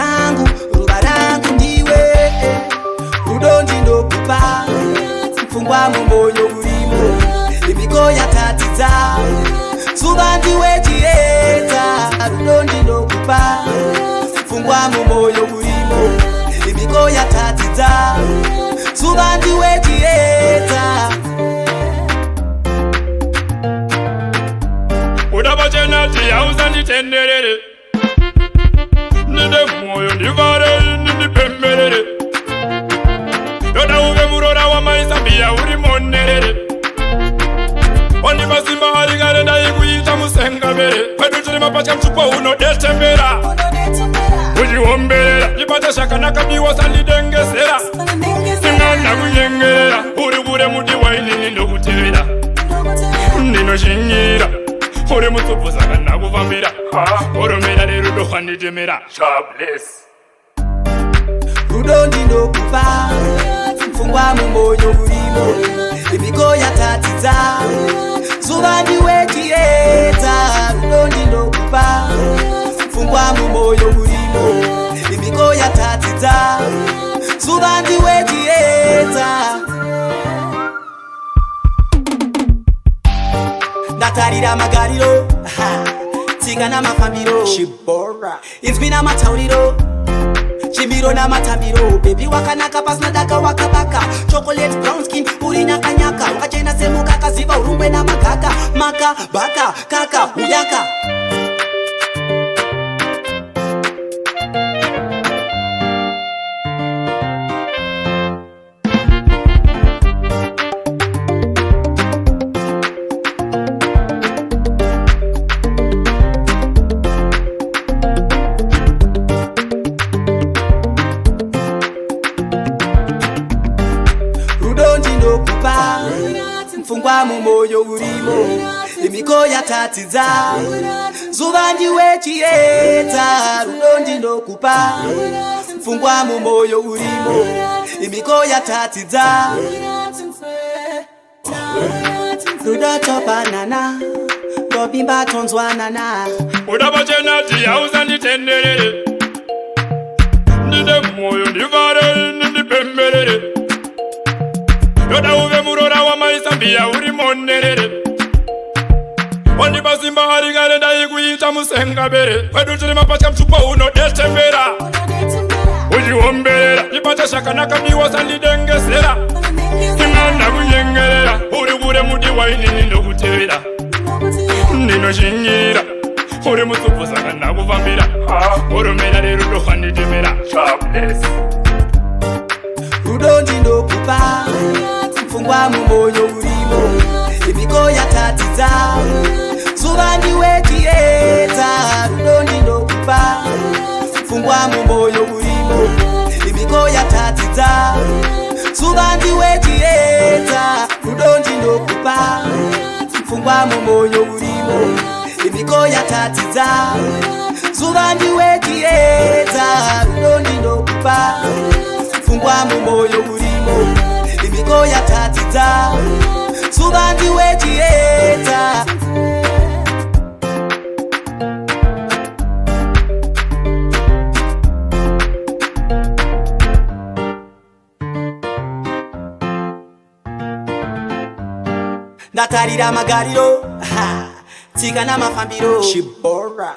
tangu, ruva rangu ndiwe. Rudo ndinokupa, mfungwa mumoyo urimo, imigo yatatiza, zuva ndiwe chieta. Rudo ndinokupa, mfungwa mumoyo urimo, imigo yatatiza, zuva ndiwe chieta. Udabachenati auzanditenderere, ninde moyo ndivare ndipemberere. Yoda uve murora wa maisambia uri monerere. Oni masimba harigare ndaikuita musengavere. Kwedu tiri mapatya mchupo unodetembera, ujiomberera. Ipata shakanaka biwa sandidengesera, singanda kunyengerera. Uri bure muti wainini ndokutevera, ndinoshingira. Uri mutsupu saka ndakuvambira, oromera nerudo wanditemera. Jobless. Rudo ndinokupa, mfungwa mumoyo urimo, imigo yatatiza, zuva ndiwe chieta. Rudo ndinokupa, mfungwa mumoyo urimo, imigo yatatiza, zuva ndiwe chieta. Ndatarira magariro, tsiga n'amafambiro, shibora inzwi n'amatauriro, chimiro n'amatambiro. Baby wakanaka pasina daka wakabaka, chocolate brown skin uri nyakanyaka, wakachena semukaka ziva urungwe n'amagaka, maka baka kaka uyaka. Mfungwa mumoyo urimo, imigo yatatiza, zuva ndiwe chieta. Rudo ndinokupa, mfungwa mumoyo urimo, imigo yatatiza. Rudo topanana, robimba tonzwanana. Udabachenati auzanditenderere, ninde moyo ndivare ndipemberere. Yoda uve murora wa maisambia uri monerere. Oni basimba harigare ndaikuita musengavere. Kwedu tiri mapatya mchupo unodetembera, ujiomberera. Ipata shakanaka biwa sandidengesera, singanda kunyengerera. Uri bure muti wainini ndokutevera, ndinoshingira. Uri mutsupu saka ndakuvambira, oromera nerudo wanditemera. Jobless. Rudo ndinokupa, mfungwa mumoyo urimo, imigo yatatiza, zuva ndiwe chieta. Rudo ndinokupa, mfungwa mumoyo urimo, imigo yatatiza, zuva ndiwe chieta. Rudo ndinokupa, mfungwa mumoyo urimo, imigo yatatiza, zuva ndiwe chieta. Rudo ndinokupa, mfungwa mumoyo urimo, imigo yatatiza, zuva ndiwe chieta. Ndatarira magariro, tsiga n'amafambiro, shibora